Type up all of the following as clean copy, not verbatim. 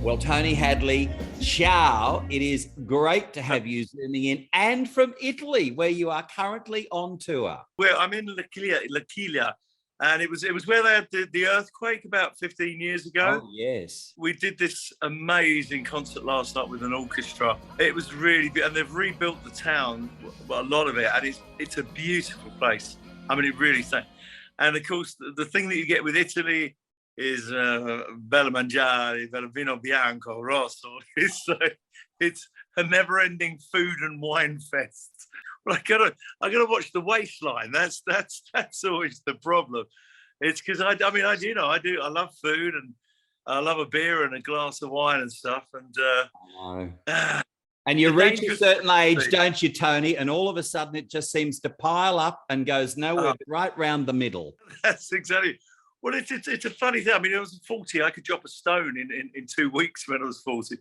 Well, Tony Hadley, ciao. It is great to have you zooming in, and from Italy, where you are currently on tour. Well, I'm in L'Aquila, and it was where they had the earthquake about 15 years ago. Oh, yes. We did this amazing concert last night with an orchestra. It was really good, and they've rebuilt the town, a lot of it, and it's a beautiful place. I mean, it really is. And of course, the thing that you get with Italy is bello mangiare, bello vino bianco, rosso. It's a never-ending food and wine fest. Well, I gotta watch the waistline. That's always the problem. It's because I love food, and I love a beer and a glass of wine and stuff. And and you reach a certain age, don't you, Tony? And all of a sudden, it just seems to pile up and goes nowhere, right round the middle. That's exactly. Well, it's a funny thing. I mean, I was 40. I could drop a stone in 2 weeks when I was 40.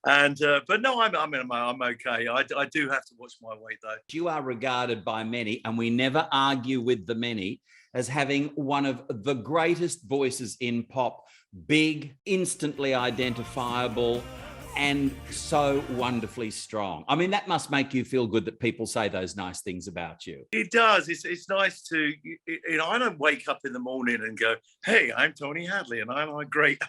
And but no, I'm okay. I do have to watch my weight though. You are regarded by many, and we never argue with the many, as having one of the greatest voices in pop. Big, instantly identifiable, and so wonderfully strong. I mean, that must make you feel good that people say those nice things about you. It does. It's nice to, I don't wake up in the morning and go, hey, I'm Tony Hadley and I'm great.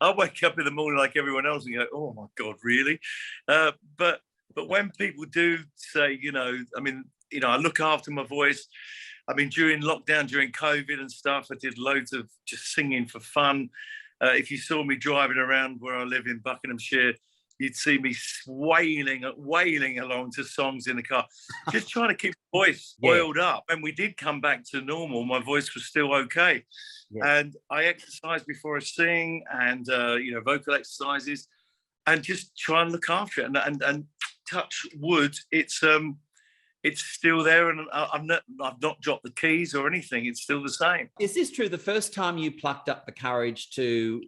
I wake up in the morning like everyone else and go, oh my God, really? But when people do say, I look after my voice. I mean, during lockdown, during COVID and stuff, I did loads of just singing for fun. If you saw me driving around where I live in Buckinghamshire, you'd see me wailing along to songs in the car, just trying to keep the voice oiled up. When we did come back to normal, my voice was still okay. Yeah. And I exercise before I sing, and vocal exercises, and just try and look after it. And touch wood, it's still there, and I've not dropped the keys or anything. It's still the same. Is this true? The first time you plucked up the courage to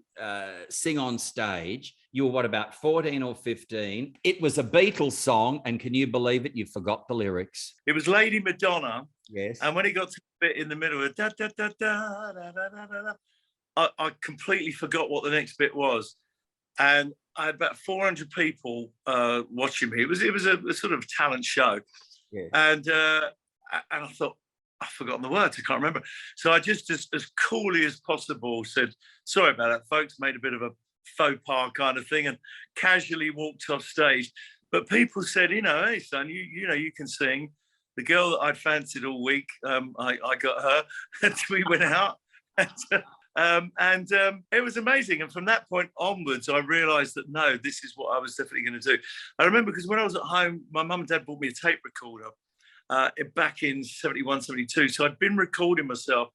sing on stage, you were what, about 14 or 15? It was a Beatles song, and can you believe it? You forgot the lyrics. It was Lady Madonna. Yes. And when it got to the bit in the middle of da da da da da da da da, I completely forgot what the next bit was, and I had about 400 people watching me. It was a sort of talent show. Yeah. And I thought, I've forgotten the words, I can't remember. So I just, as coolly as possible, said, sorry about that, folks, made a bit of a faux pas kind of thing, and casually walked off stage. But people said, hey, son, you can sing. The girl that I'd fancied all week, I got her, and we went out. And it was amazing. And from that point onwards, I realised that, no, this is what I was definitely going to do. I remember because when I was at home, my mum and dad bought me a tape recorder back in 71, 72. So I'd been recording myself,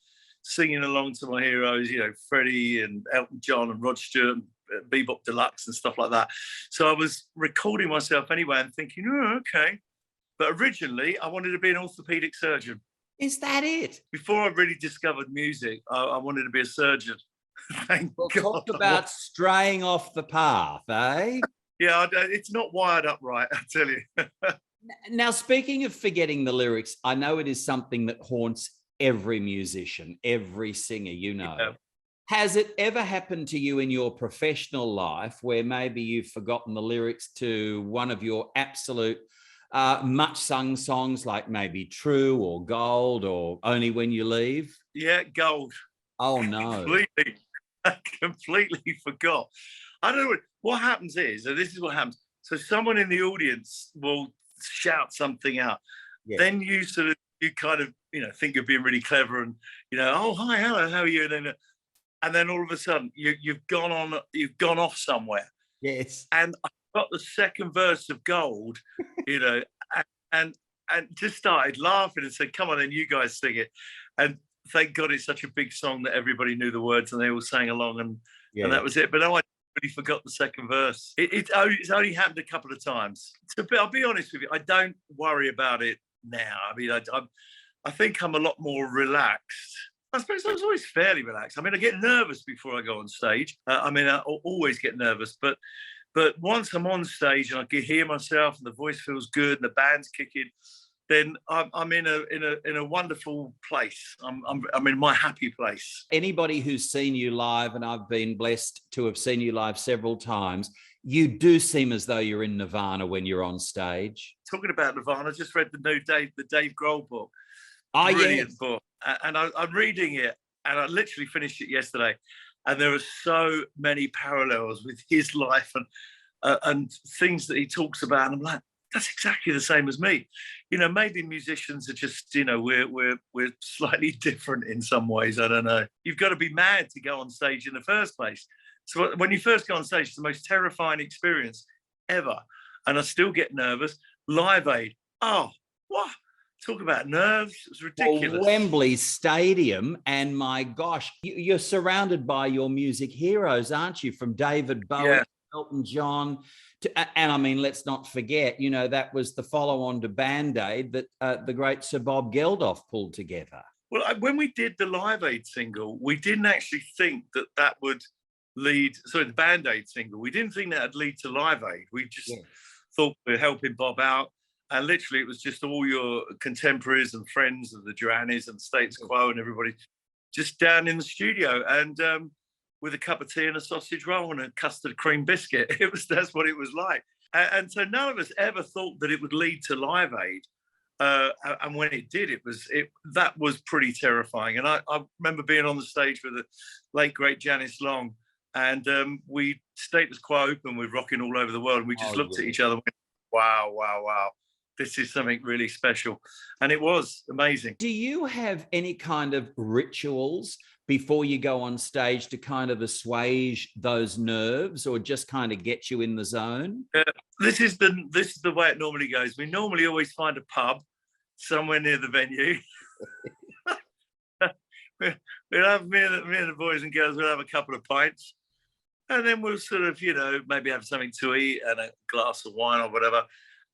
singing along to my heroes, Freddie and Elton John and Rod Stewart, and Bebop Deluxe and stuff like that. So I was recording myself anyway and thinking, oh, okay. But originally, I wanted to be an orthopaedic surgeon. Is that it? Before I really discovered music, I wanted to be a surgeon. Thank God. Talk about straying off the path, eh? Yeah, it's not wired up right, I tell you. Now, speaking of forgetting the lyrics, I know it is something that haunts every musician, every singer, Yeah. Has it ever happened to you in your professional life where maybe you've forgotten the lyrics to one of your absolute much sung songs, like maybe True or Gold or Only When You Leave? Yeah, Gold. Oh no. I completely forgot. I don't know what happens is, so this is what happens. So someone in the audience will shout something out. Yeah. Then you kind of think you're being really clever and oh hi, hello, how are you? And then all of a sudden you've gone off somewhere. Yes. And got the second verse of Gold, and just started laughing and said, come on then, you guys sing it. And thank God it's such a big song that everybody knew the words and they all sang along, and that was it. But no, I really forgot the second verse. It's only happened a couple of times. I'll be honest with you, I don't worry about it now. I mean, I think I'm a lot more relaxed. I suppose I was always fairly relaxed. I mean, I get nervous before I go on stage. I always get nervous, but once I'm on stage and I can hear myself and the voice feels good and the band's kicking, then I'm in a wonderful place. I'm in my happy place. Anybody who's seen you live, and I've been blessed to have seen you live several times, you do seem as though you're in Nirvana when you're on stage. Talking about Nirvana, I just read the Dave Grohl book. Oh, Brilliant yes. book. And I'm reading it, and I literally finished it yesterday. And there are so many parallels with his life and things that he talks about. And I'm like, that's exactly the same as me. You know, maybe musicians are just, you know, we're slightly different in some ways. I don't know. You've got to be mad to go on stage in the first place. So when you first go on stage, it's the most terrifying experience ever. And I still get nervous. Live Aid. Oh, what? Talk about nerves. It was ridiculous. Well, Wembley Stadium, and my gosh, you're surrounded by your music heroes, aren't you? From David Bowie, Elton John, and I mean, let's not forget, you know, that was the follow-on to Band-Aid that the great Sir Bob Geldof pulled together. Well, when we did the Live Aid single, we didn't actually think that would lead. Sorry, the Band-Aid single. We didn't think that would lead to Live Aid. We just thought we were helping Bob out. And literally, it was just all your contemporaries and friends of the Duranys and Status Quo and everybody just down in the studio and with a cup of tea and a sausage roll and a custard cream biscuit. That's what it was like. And so none of us ever thought that it would lead to Live Aid. And when it did, that was pretty terrifying. And I remember being on the stage with the late, great Janice Long, and we Status Quo open with Rocking All Over the World. And we just looked at each other and went, wow, wow, wow. This is something really special. And it was amazing. Do you have any kind of rituals before you go on stage to kind of assuage those nerves or just kind of get you in the zone? This is the way it normally goes. We normally always find a pub somewhere near the venue. We'll have me and the boys and girls, we'll have a couple of pints. And then we'll sort of, you know, maybe have something to eat and a glass of wine or whatever.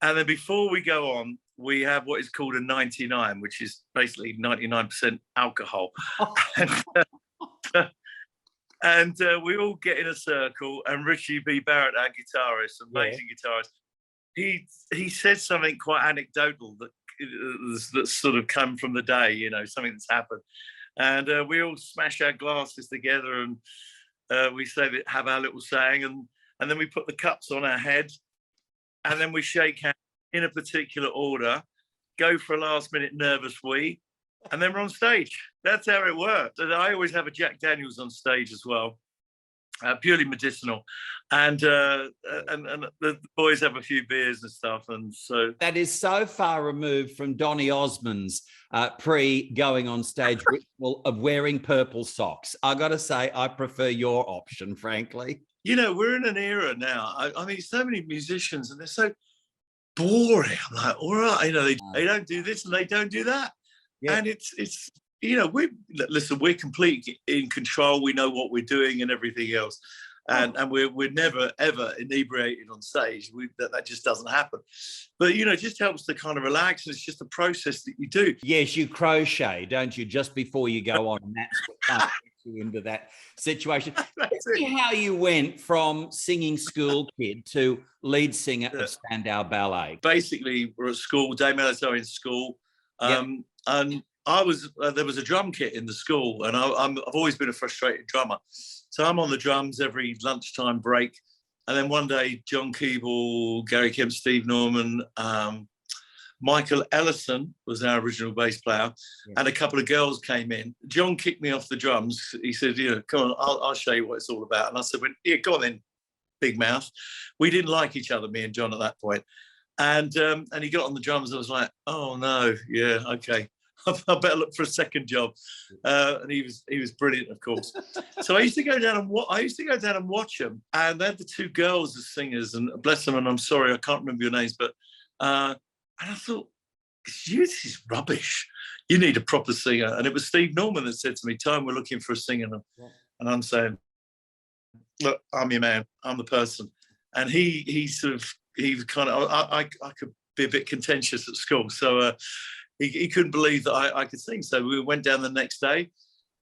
And then before we go on, we have what is called a 99, which is basically 99% alcohol. and we all get in a circle, and Richie B. Barrett, our guitarist, amazing guitarist, he says something quite anecdotal that sort of come from the day, you know, something that's happened. And we all smash our glasses together and we say that, have our little saying, and then we put the cups on our head. And then we shake hands in a particular order, go for a last-minute nervous wee, and then we're on stage. That's how it works. And I always have a Jack Daniels on stage as well, purely medicinal. And the boys have a few beers and stuff. And so that is so far removed from Donny Osmond's pre-going on stage ritual of wearing purple socks. I got to say, I prefer your option, frankly. You know, we're in an era now. I mean, so many musicians, and they're so boring. I'm like, all right, you know, they don't do this and they don't do that. Yeah. And it's you know, we're completely in control. We know what we're doing and everything else. And we're never, ever inebriated on stage. That just doesn't happen. But, you know, it just helps to kind of relax. And it's just a process that you do. Yes, you crochet, don't you, just before you go on. And that's what kind of gets you into that situation. See how you went from singing school kid to lead singer of Spandau Ballet. Basically, we're at school. Dame Melito in school. And there was a drum kit in the school. And I've always been a frustrated drummer. So I'm on the drums every lunchtime break. And then one day, John Keeble, Gary Kemp, Steve Norman, Michael Ellison was our original bass player, and a couple of girls came in. John kicked me off the drums. He said, you know, come on, I'll show you what it's all about. And I said, well, yeah, go on then, big mouth. We didn't like each other, me and John, at that point. And he got on the drums. I was like, oh, no, yeah, okay. I better look for a second job. And he was brilliant, of course. So I used to go down and watch them. And they had the two girls as singers, and bless them. And I'm sorry, I can't remember your names, but and I thought, this is rubbish. You need a proper singer. And it was Steve Norman that said to me, Tone, we're looking for a singer. And I'm saying, look, I'm your man. I'm the person. And he kind of, I could be a bit contentious at school. So he couldn't believe that I could sing. So we went down the next day,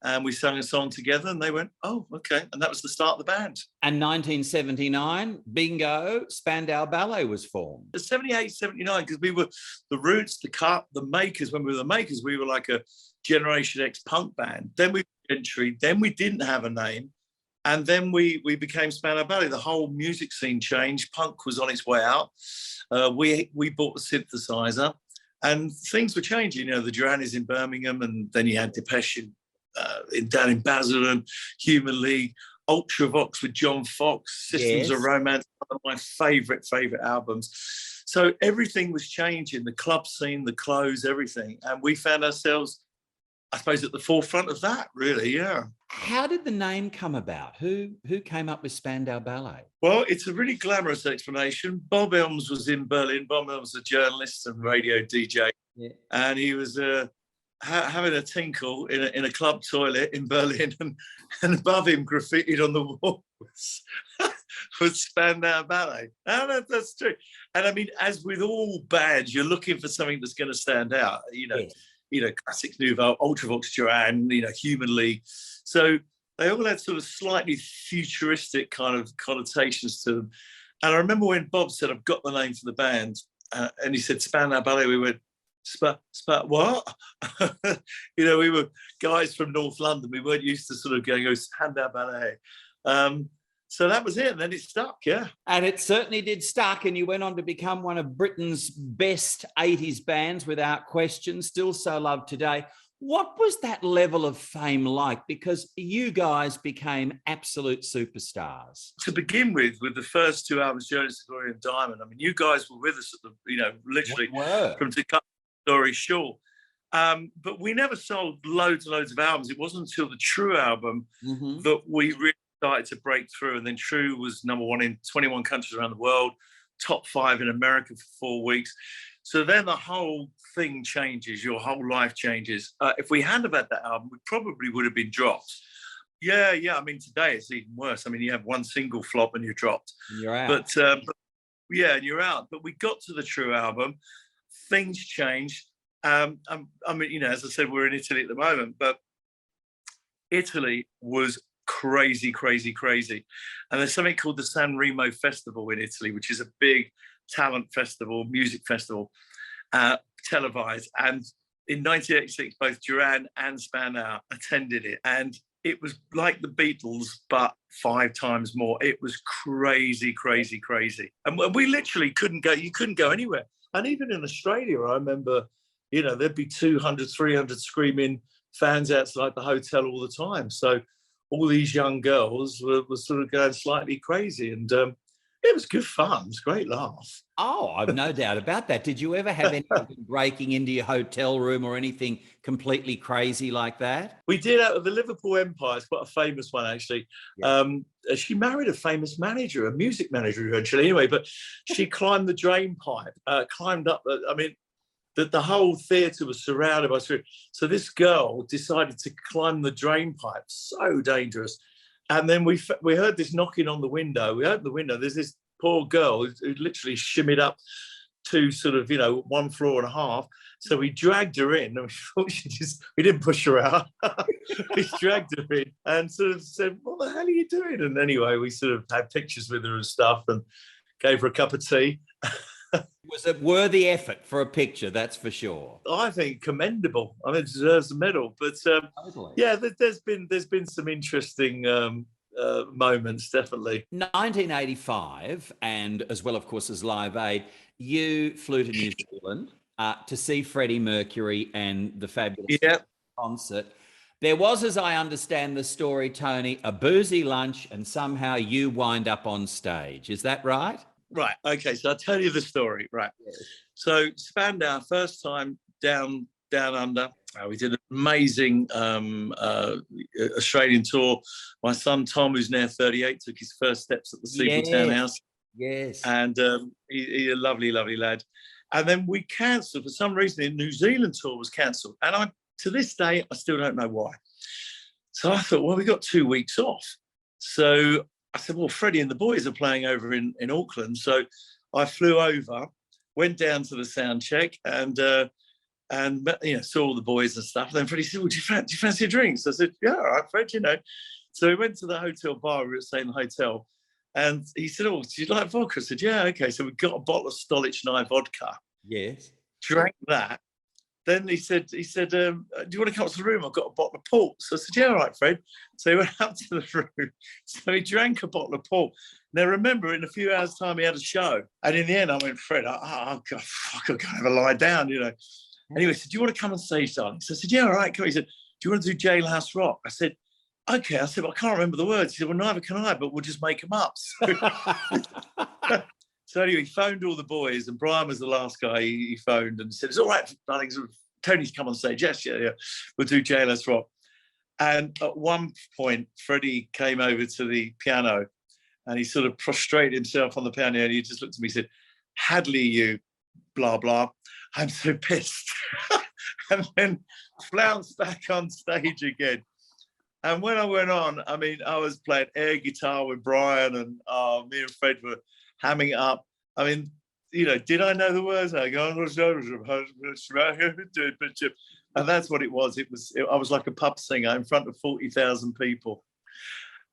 and we sang a song together, and they went, oh, okay. And that was the start of the band. And 1979, bingo, Spandau Ballet was formed. 78, 79, because we were the Roots, the Cut, the Makers. When we were the Makers, we were like a Generation X punk band. Then we were Entry, then we didn't have a name. And then we became Spandau Ballet. The whole music scene changed. Punk was on its way out. We bought the synthesizer, and things were changing. You know, the Duran in Birmingham, and then you had Depeche down in Basildon, Human League, Ultravox with John Fox, Systems of Romance, one of my favourite albums. So everything was changing, the club scene, the clothes, everything. And we found ourselves, I suppose, at the forefront of that, really, yeah. How did the name come about? Who came up with Spandau Ballet? Well, it's a really glamorous explanation. Bob Elms was in Berlin. Bob Elms was a journalist and radio DJ. Yeah. And he was having a tinkle in a club toilet in Berlin, and above him, graffitied on the walls was Spandau Ballet. And that's true. And I mean, as with all bands, you're looking for something that's going to stand out, you know. Yes. You know, Classics Nouveau, Ultravox, Duran, you know, Human League. So they all had sort of slightly futuristic kind of connotations to them. And I remember when Bob said, I've got the name for the band, and he said, Spandau Ballet, we went, what? You know, we were guys from North London. We weren't used to sort of going, oh, Spandau Ballet. So that was it, and then it stuck, yeah. And it certainly did stuck, and you went on to become one of Britain's best 80s bands, without question, still so loved today. What was that level of fame like? Because you guys became absolute superstars. To begin with the first two albums, Journey to Glory and Diamond, I mean, you guys were with us at the, you know, literally from to cut the story short. But we never sold loads and loads of albums. It wasn't until the True album that we really started to break through, and then True was #1 in 21 countries around the world, top 5 in America for 4 weeks. So then the whole thing changes, your whole life changes. If we hadn't had that album, we probably would have been dropped. Yeah. I mean, today it's even worse. I mean, you have one single flop and you're dropped. And you're out. But yeah, and you're out. But we got to the True album, things changed. I mean, you know, as I said, we're in Italy at the moment, but Italy was crazy. And there's something called the San Remo Festival in Italy, which is a big talent festival, music festival, televised. And in 1986, both Duran and Spandau attended it. And it was like the Beatles, but 5 times more. It was crazy. And we literally couldn't go, you couldn't go anywhere. And even in Australia, I remember, you know, there'd be 200, 300 screaming fans outside the hotel all the time. So all these young girls were sort of going slightly crazy, and it was good fun. It was a great laugh. Oh, I've no doubt about that. Did you ever have anything breaking into your hotel room or anything completely crazy like that? We did out of the Liverpool Empire. It's quite a famous one, actually. Yeah. She married a famous manager, a music manager eventually, anyway, but she climbed the drain pipe, climbed up. I mean, the whole theatre was surrounded by security. So this girl decided to climb the drain pipe. So dangerous. And then we heard this knocking on the window. We opened the window. There's this poor girl who literally shimmied up to sort of, you know, 1 floor and a half. So we dragged her in, and we didn't push her out. We dragged her in and sort of said, what the hell are you doing? And anyway, we sort of had pictures with her and stuff, and gave her a cup of tea. It was a worthy effort for a picture, that's for sure. I think commendable. I mean, it deserves a medal. But totally. Yeah, there's been some interesting moments, definitely. 1985, and as well, of course, as Live Aid, you flew to New Zealand to see Freddie Mercury and the fabulous concert. There was, as I understand the story, Tony, a boozy lunch, and somehow you wind up on stage. Is that right? Right. Okay. So I'll tell you the story. Right. Yes. So Spandau, first time down under. We did an amazing Australian tour. My son Tom, who's now 38, took his first steps at the Steeple Townhouse. Yes. And he's a lovely lad. And then we cancelled for some reason. The New Zealand tour was cancelled, and to this day I still don't know why. So I thought, well, we got 2 weeks off. So I said, well, Freddie and the boys are playing over in Auckland. So I flew over, went down to the sound check, and and saw all the boys and stuff. And then Freddie said, well, do you fancy a drink? So I said, yeah, all right, Fred, So we went to the hotel bar. We were staying in the hotel. And he said, oh, do you like vodka? I said, yeah, okay. So we got a bottle of Stolichnaya vodka. Yes. Drank that. Then he said, do you want to come up to the room? I've got a bottle of port. So I said, yeah, all right, Fred. So he went up to the room. So he drank a bottle of port. Now, remember, in a few hours' time, he had a show. And in the end, I went, Fred, I've got to have a lie down, Anyway, he said, do you want to come on stage, darling? So I said, yeah, all right, come. He said, do you want to do Jailhouse Rock? I said, okay. I said, well, I can't remember the words. He said, well, neither can I, but we'll just make them up. So anyway, he phoned all the boys, and Brian was the last guy he phoned and said, it's all right, darling, Tony's come on stage. Yes, yeah, we'll do Jailhouse Rock. And at one point, Freddie came over to the piano and he sort of prostrated himself on the piano and he just looked at me and said, Hadley, you blah, blah, I'm so pissed. And then flounced back on stage again. And when I went on, I mean, I was playing air guitar with Brian and me and Fred were hamming it up. I mean, did I know the words? I go, and that's what it was. I was like a pub singer in front of 40,000 people.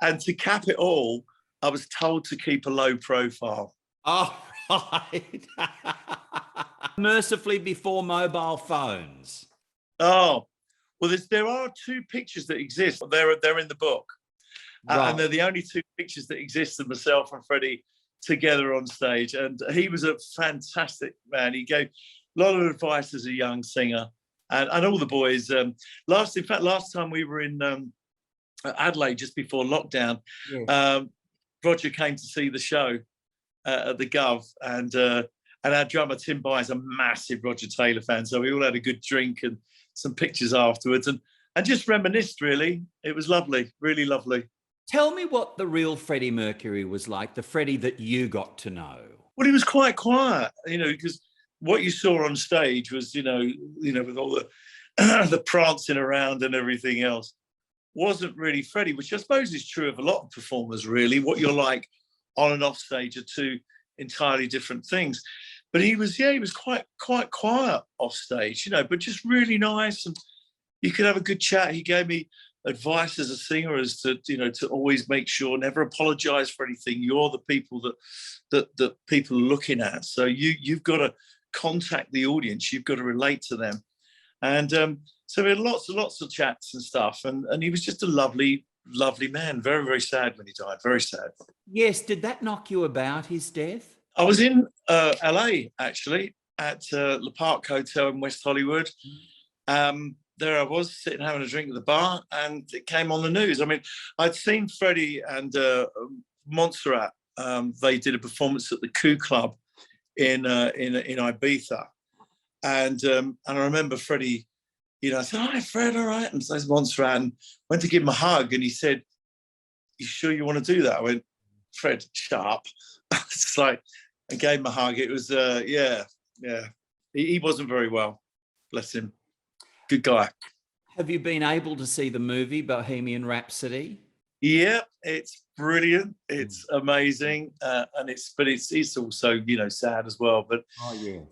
And to cap it all, I was told to keep a low profile. Oh, right. Mercifully before mobile phones. Oh, well, there are two pictures that exist. They're in the book. Right. And they're the only two pictures that exist of myself and Freddie together on stage. And he was a fantastic man. He gave a lot of advice as a young singer. And all the boys. Last time we were in Adelaide, just before lockdown, yes. Roger came to see the show at the Gov, and our drummer Tim By is a massive Roger Taylor fan, so we all had a good drink and some pictures afterwards, and just reminisced. Really, it was lovely, really lovely. Tell me what the real Freddie Mercury was like, the Freddie that you got to know. Well, he was quite quiet, because what you saw on stage was, with all the the prancing around and everything else, wasn't really Freddie, which I suppose is true of a lot of performers, really. What you're like on and off stage are two entirely different things. But he was quite quiet off stage, but just really nice, and you could have a good chat. He gave me advice as a singer as to, to always make sure, never apologize for anything. You're the people that people are looking at. So you've got to contact the audience. You've got to relate to them. And so we had lots and lots of chats and stuff. And he was just a lovely, lovely man. Very, very sad when he died. Very sad. Yes. Did that knock you about, his death? I was in LA, actually, at Le Parc Hotel in West Hollywood. There I was, sitting having a drink at the bar, and it came on the news. I mean, I'd seen Freddie and Montserrat. They did a performance at the Coup Club in Ibiza. And I remember Freddie, I said, hi, Fred, all right. And so I Montserrat, and went to give him a hug, and he said, you sure you want to do that? I went, Fred, shut up. It's like, I gave him a hug. It was, yeah. He wasn't very well, bless him. Good guy. Have you been able to see the movie Bohemian Rhapsody? Yeah, it's brilliant. It's amazing, and it's also sad as well. But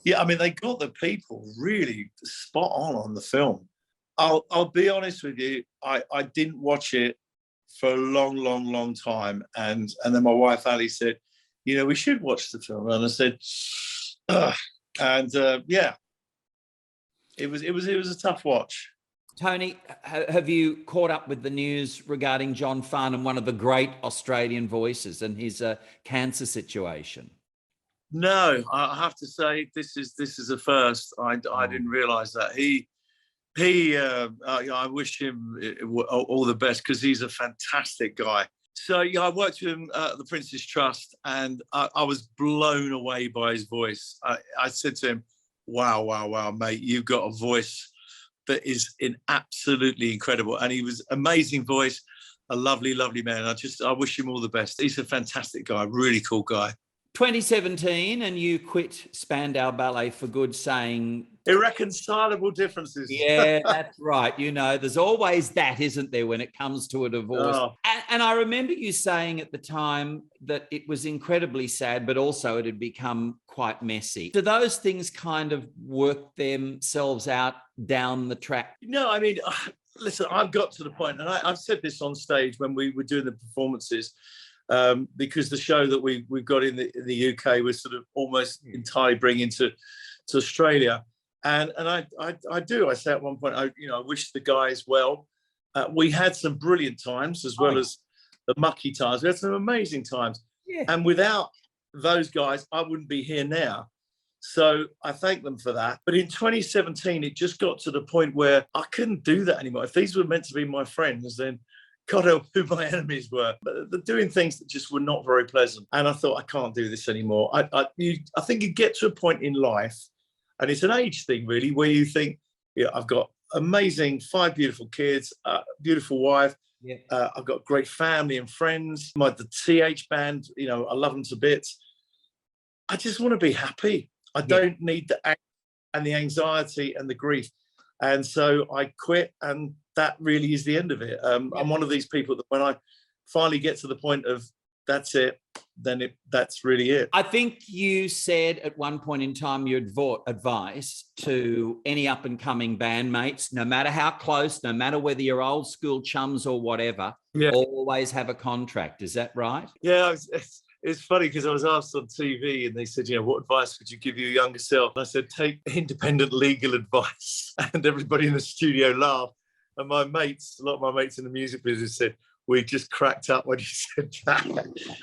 yeah, I mean, they got the people really spot on the film. I'll be honest with you. I didn't watch it for a long time, and then my wife Ali said, we should watch the film, and I said, yeah. It was a tough watch. Tony, have you caught up with the news regarding John Farnham, one of the great Australian voices, and his cancer situation? No, I have to say this is a first. I didn't realise that. I wish him all the best, because he's a fantastic guy. So I worked with him at the Prince's Trust, and I was blown away by his voice. I said to him, wow, mate, you've got a voice that is absolutely incredible. And he was amazing voice, a lovely, lovely man. I wish him all the best. He's a fantastic guy, really cool guy. 2017, and you quit Spandau Ballet for good, saying irreconcilable differences. Yeah, that's right. You know, there's always that, isn't there, when it comes to a divorce? Oh. And I remember you saying at the time that it was incredibly sad, but also it had become quite messy. Do those things kind of work themselves out down the track? No, I mean, listen, I've got to the point, and I've said this on stage when we were doing the performances, because the show that we've got in the UK was sort of almost entirely bringing to Australia. And I say at one point, I wish the guys well. We had some brilliant times as well as the mucky times. We had some amazing times. Yeah. And without those guys, I wouldn't be here now. So I thank them for that. But in 2017, it just got to the point where I couldn't do that anymore. If these were meant to be my friends, then God help who my enemies were. But they're doing things that just were not very pleasant. And I thought, I can't do this anymore. I think you get to a point in life, and it's an age thing, really, where you think, I've got amazing 5 beautiful kids, beautiful wife. Yeah. I've got great family and friends. The TH band, I love them to bits. I just want to be happy. I don't need the act and the anxiety and the grief. And so I quit, and that really is the end of it. I'm one of these people that when I finally get to the point of that's it, then that's really it. I think you said at one point in time you advice to any up-and-coming bandmates, no matter how close, no matter whether you're old school chums or whatever, always have a contract. Is that right? Yeah, it's funny because I was asked on TV and they said, what advice would you give your younger self? And I said, take independent legal advice. And everybody in the studio laughed. And my mates, a lot of my mates in the music business said, we just cracked up when you said that.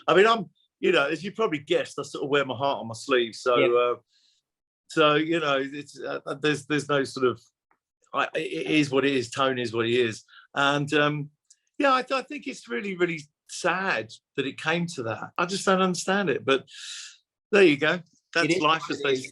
I mean, as you probably guessed, I sort of wear my heart on my sleeve. So, it's there's no sort of, it is what it is. Tone is what he is. And I think it's really, really sad that it came to that. I just don't understand it. But there you go. That's life.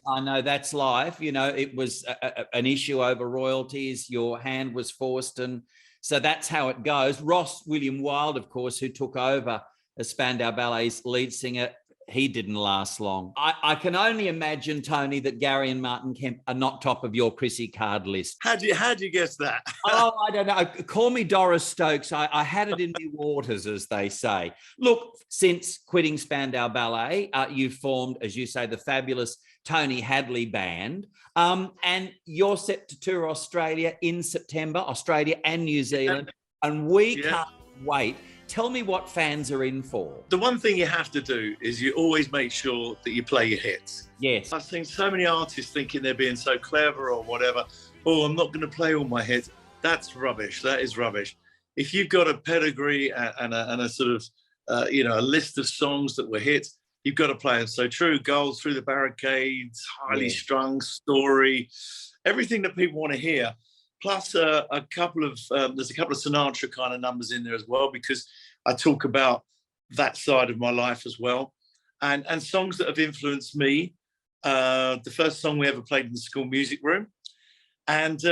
I know that's life. It was an issue over royalties. Your hand was forced, and so that's how it goes. Ross William Wilde, of course, who took over as Spandau Ballet's lead singer, he didn't last long. I can only imagine, Tony, that Gary and Martin Kemp are not top of your Chrissy card list. How'd you guess that? Oh, I don't know. Call me Doris Stokes. I had it in the waters, as they say. Look, since quitting Spandau Ballet, you've formed, as you say, the fabulous Tony Hadley Band. And you're set to tour Australia in September, Australia and New Zealand. And we can't wait. Tell me what fans are in for. The one thing you have to do is you always make sure that you play your hits. Yes. I've seen so many artists thinking they're being so clever or whatever. Oh, I'm not going to play all my hits. That's rubbish. That is rubbish. If you've got a pedigree and a sort of, a list of songs that were hits, you've got to play them. So True Gold, Through the Barricades, Highly Strung, Story, everything that people want to hear. Plus there's a couple of Sinatra kind of numbers in there as well, because I talk about that side of my life as well. And songs that have influenced me. The first song we ever played in the school music room. And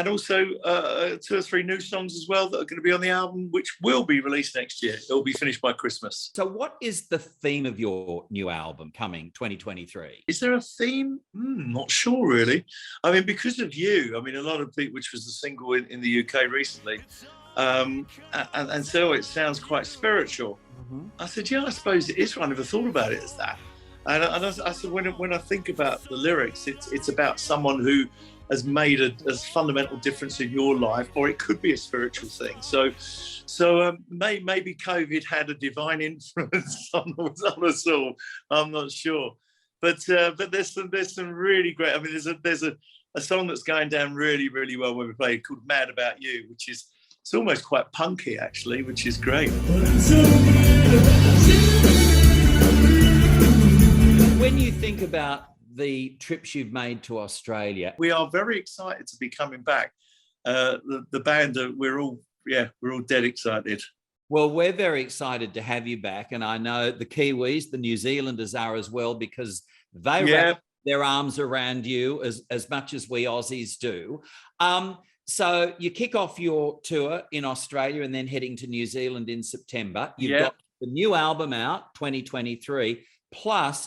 also 2 or 3 new songs as well that are going to be on the album, which will be released next year. It'll be finished by Christmas. So what is the theme of your new album coming 2023? Is there a theme? Not sure, really. I mean, Because of You, a lot of people, which was the single in the UK recently, and so it sounds quite spiritual. Mm-hmm. I said, I suppose it is. I never thought about it as that. And I said, when I think about the lyrics, it's about someone who has made a fundamental difference in your life, or it could be a spiritual thing. So maybe COVID had a divine influence on us all. I'm not sure, but there's some really great. There's a song that's going down really, really well when we play called "Mad About You," which is it's almost quite punky actually, which is great. When you think about the trips you've made to Australia, we are very excited to be coming back. The band, we're all dead excited. Well, we're very excited to have you back, and I know the Kiwis, the New Zealanders are as well, because they wrap their arms around you as much as we Aussies do. So you kick off your tour in Australia and then heading to New Zealand in September. You've got the new album out, 2023, plus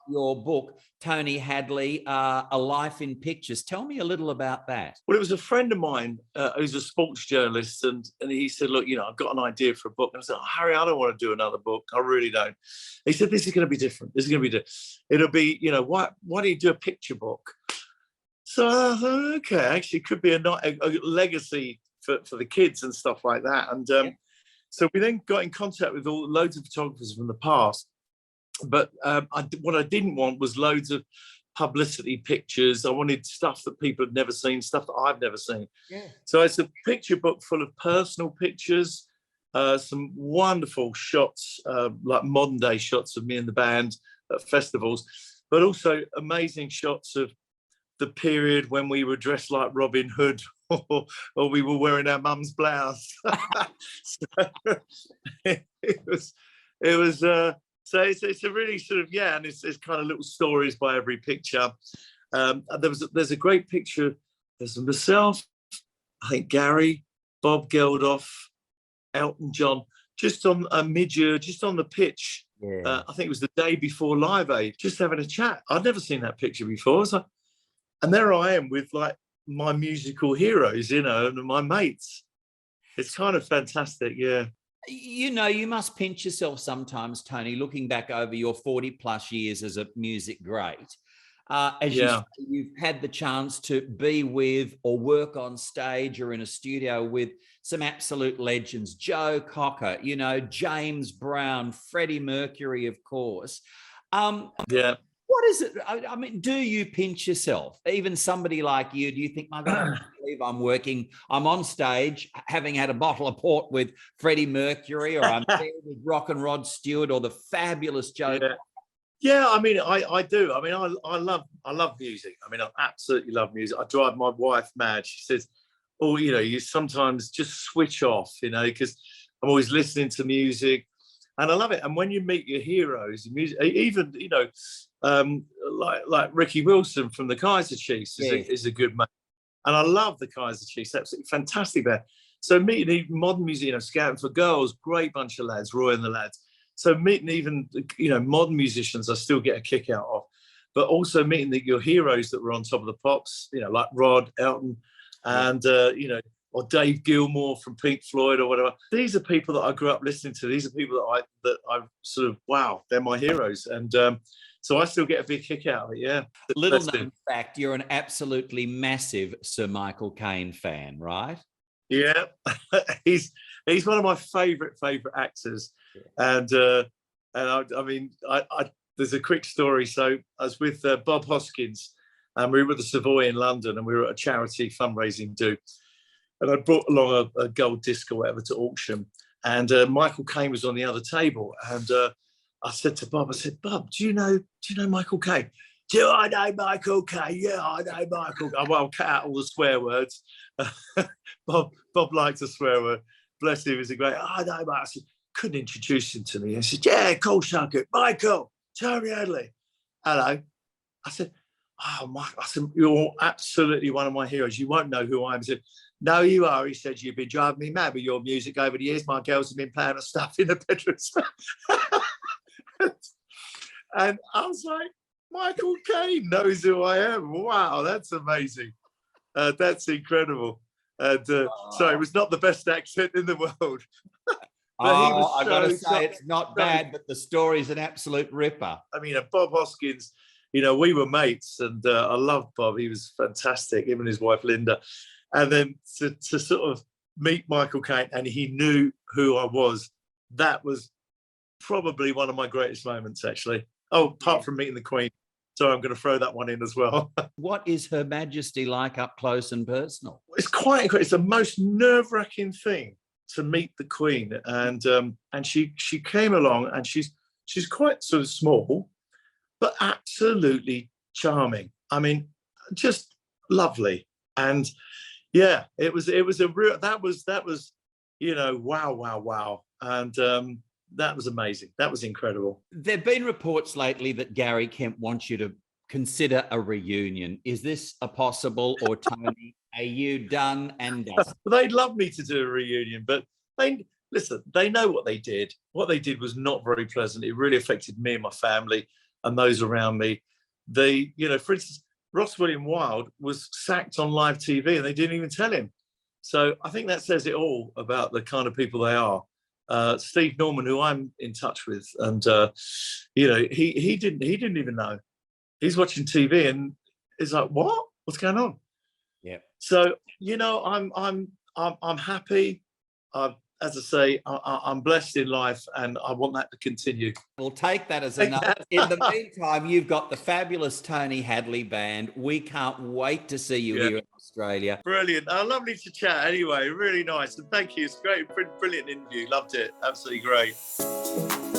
your book, Tony Hadley, A Life in Pictures. Tell me a little about that. Well, it was a friend of mine who's a sports journalist, and he said, look, I've got an idea for a book. And I said, Harry, I don't want to do another book. I really don't. He said, this is going to be different. This is going to be different. It'll be, why don't you do a picture book? So I thought, okay, actually, it could be a legacy for the kids and stuff like that. And so we then got in contact with loads of photographers from the past. But what I didn't want was loads of publicity pictures. I wanted stuff that people had never seen, stuff that I've never seen. Yeah. So it's a picture book full of personal pictures, some wonderful shots, like modern day shots of me and the band at festivals, but also amazing shots of the period when we were dressed like Robin Hood or we were wearing our mum's blouse. So it was. So it's a really sort of, and it's kind of little stories by every picture. There's a great picture. There's myself, I think Gary, Bob Geldof, Elton John, just on a mid-year, just on the pitch. Yeah. I think it was the day before Live Aid, just having a chat. I'd never seen that picture before. So, and there I am with like my musical heroes, and my mates. It's kind of fantastic, yeah. You must pinch yourself sometimes, Tony, looking back over your 40 plus years as a music great. As you say, you've had the chance to be with or work on stage or in a studio with some absolute legends, Joe Cocker, James Brown, Freddie Mercury, of course. What is it? I mean, do you pinch yourself? Even somebody like you, do you think, my God, I can't believe I'm on stage having had a bottle of port with Freddie Mercury, or I'm there with Rock and Rod Stewart, or the fabulous Joe? Yeah, I mean, I do. I mean, I love music. I mean, I absolutely love music. I drive my wife mad. She says, oh, you sometimes just switch off, because I'm always listening to music. And I love it. And when you meet your heroes, music, even, like Ricky Wilson from the Kaiser Chiefs is a good mate. And I love the Kaiser Chiefs, absolutely fantastic band. So meeting even modern music, Scouting for Girls, great bunch of lads, Roy and the lads. So meeting even, modern musicians, I still get a kick out of. But also meeting your heroes that were on top of the pops, like Rod, Elton, and, or Dave Gilmour from Pink Floyd or whatever. These are people that I grew up listening to. These are people that I sort of, wow, they're my heroes. And so I still get a big kick out of it, yeah. Little known fact, you're an absolutely massive Sir Michael Caine fan, right? Yeah, he's one of my favourite actors. Yeah. And I mean, there's a quick story. So I was with Bob Hoskins, and we were at the Savoy in London, and we were at a charity fundraising do. And I brought along a gold disc or whatever to auction. And Michael Caine was on the other table. And I said to Bob, Bob, do you know Michael Caine? Do I know Michael Caine? Yeah, I know Michael. I'll cut out all the swear words. Bob likes a swear word. Bless him, he's a great. I know Michael. I said, couldn't introduce him to me. I said, yeah, cool, Shucket. Michael, Tony Hadley. Hello. I said, oh, Michael. I said, you're absolutely one of my heroes. You won't know who I am. He said, no, you are. He said, you've been driving me mad with your music over the years. My girls have been playing us stuff in the bedrooms. And I was like, Michael Caine knows who I am. Wow, that's amazing. That's incredible. And sorry, it was not the best accent in the world. I've got to say, it's not bad, but the story's an absolute ripper. I mean, Bob Hoskins, we were mates, and I loved Bob. He was fantastic, him and his wife, Linda. And then to sort of meet Michael Caine, and he knew who I was, that was probably one of my greatest moments, actually. Oh, apart from meeting the Queen. So I'm going to throw that one in as well. What is Her Majesty like up close and personal? It's quite incredible. It's the most nerve-wracking thing to meet the Queen. And she came along, and she's quite sort of small, but absolutely charming. I mean, just lovely. And yeah, it was a real, that was, wow. And that was amazing. That was incredible. There've been reports lately that Gary Kemp wants you to consider a reunion. Is this a possible, or Tony, are you done and dusted? They'd love me to do a reunion, but they know what they did. What they did was not very pleasant. It really affected me and my family. and those around me. They, you know, for instance, Ross William Wilde was sacked on live TV and they didn't even tell him. So I think that says it all about the kind of people they are. Steve Norman, who I'm in touch with, and you know, he didn't even know. He's watching TV and is like, "What? What's going on?" Yeah. So you know, I'm happy. As I say, I'm blessed in life, and I want that to continue. We'll take that as enough. In the meantime, you've got the fabulous Tony Hadley Band. We can't wait to see you here in Australia. Brilliant. Lovely to chat anyway. Really nice. And thank you. It's great. Brilliant interview. Loved it. Absolutely great.